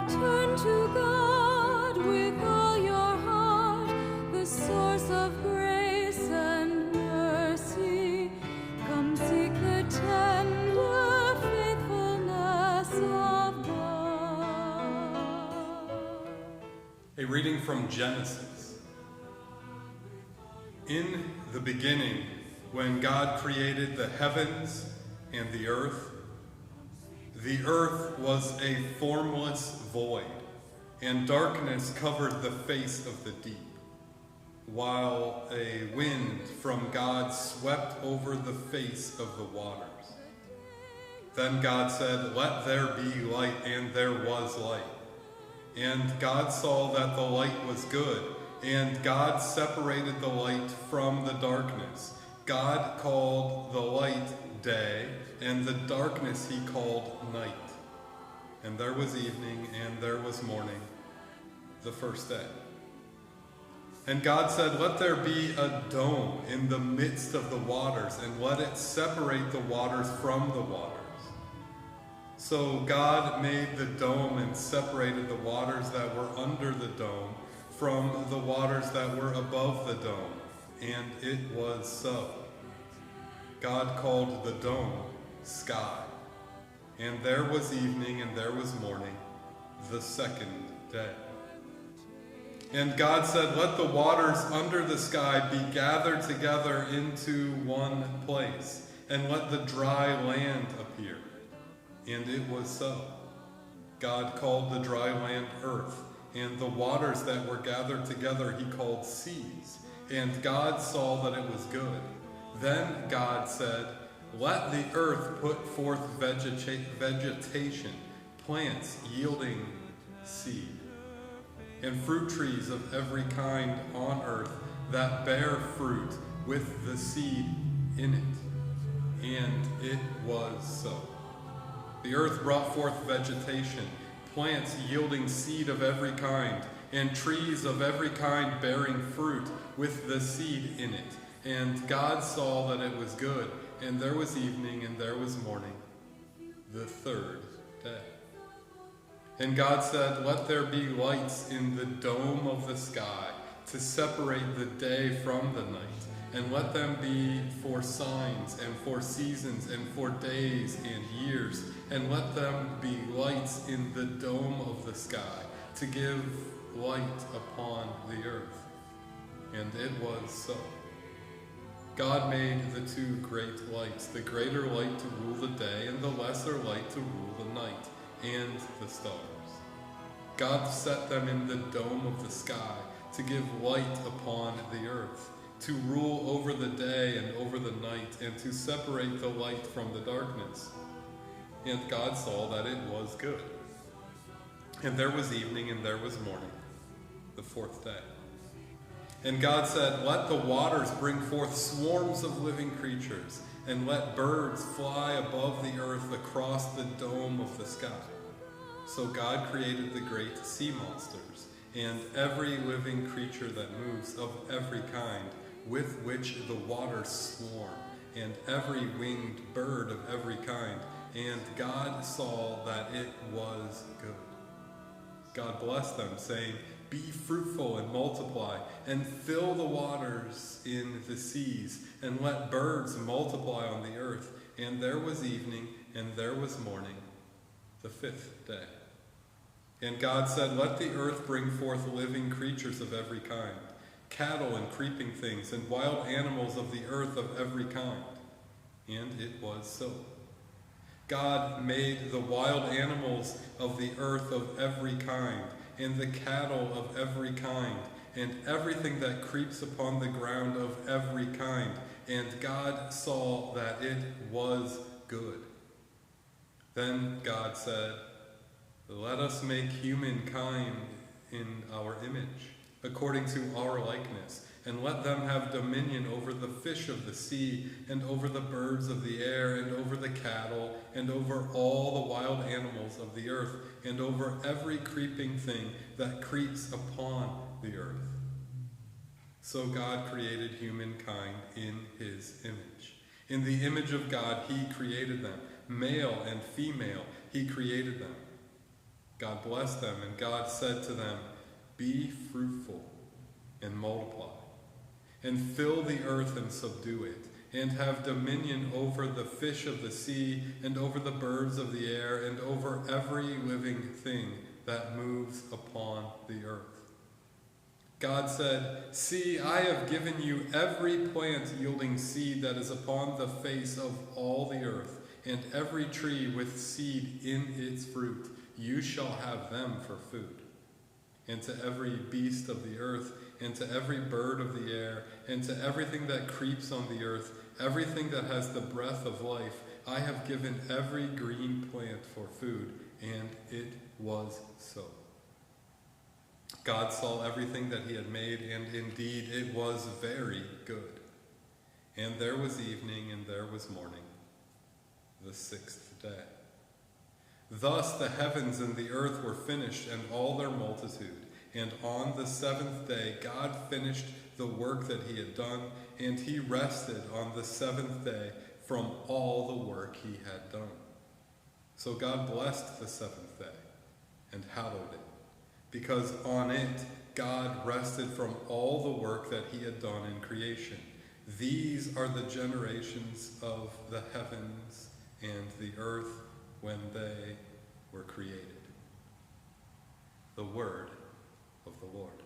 Turn to God with all your heart, the source of grace and mercy. Come seek the tender faithfulness of God. A reading from Genesis. In the beginning, when God created the heavens and the earth was a formless void, and darkness covered the face of the deep, while a wind from God swept over the face of the waters. Then God said, "Let there be light," and there was light. And God saw that the light was good, and God separated the light from the darkness. God called the light day, and the darkness he called night. And there was evening, and there was morning, the first day. And God said, "Let there be a dome in the midst of the waters, and let it separate the waters from the waters." So God made the dome and separated the waters that were under the dome from the waters that were above the dome, and it was so. God called the dome sky. And there was evening and there was morning, the second day. And God said, "Let the waters under the sky be gathered together into one place, and let the dry land appear." And it was so. God called the dry land earth, and the waters that were gathered together he called seas. And God saw that it was good. Then God said, "Let the earth put forth vegetation, plants yielding seed, and fruit trees of every kind on earth that bear fruit with the seed in it." And it was so. The earth brought forth vegetation, plants yielding seed of every kind, and trees of every kind bearing fruit with the seed in it. And God saw that it was good, and there was evening and there was morning, the third day. And God said, "Let there be lights in the dome of the sky to separate the day from the night, and let them be for signs and for seasons and for days and years, and let them be lights in the dome of the sky to give light upon the earth." And it was so. God made the two great lights, the greater light to rule the day, and the lesser light to rule the night, and the stars. God set them in the dome of the sky to give light upon the earth, to rule over the day and over the night, and to separate the light from the darkness. And God saw that it was good. And there was evening and there was morning, the fourth day. And God said, "Let the waters bring forth swarms of living creatures, and let birds fly above the earth across the dome of the sky." So God created the great sea monsters, and every living creature that moves of every kind, with which the waters swarm, and every winged bird of every kind. And God saw that it was good. God blessed them, saying, "Be fruitful and multiply, and fill the waters in the seas, and let birds multiply on the earth." And there was evening, and there was morning, the fifth day. And God said, "Let the earth bring forth living creatures of every kind, cattle and creeping things, and wild animals of the earth of every kind." And it was so. God made the wild animals of the earth of every kind, and the cattle of every kind, and everything that creeps upon the ground of every kind. And God saw that it was good. Then God said, "Let us make humankind in our image, according to our likeness, and let them have dominion over the fish of the sea, and over the birds of the air, and over the cattle, and over all the wild animals of the earth, and over every creeping thing that creeps upon the earth." So God created humankind in his image. In the image of God he created them. Male and female he created them. God blessed them, and God said to them, "Be fruitful and multiply, and fill the earth and subdue it, and have dominion over the fish of the sea, and over the birds of the air, and over every living thing that moves upon the earth." God said, "See, I have given you every plant yielding seed that is upon the face of all the earth, and every tree with seed in its fruit. You shall have them for food. And to every beast of the earth, and to every bird of the air, and to everything that creeps on the earth, everything that has the breath of life, I have given every green plant for food." And it was so. God saw everything that he had made, and indeed it was very good. And there was evening, and there was morning, the sixth day. Thus the heavens and the earth were finished, and all their multitude. And on the seventh day God finished the work that he had done, and he rested on the seventh day from all the work he had done. So God blessed the seventh day and hallowed it, because on it God rested from all the work that he had done in creation. These are the generations of the heavens and the earth when they were created. The word of the Lord.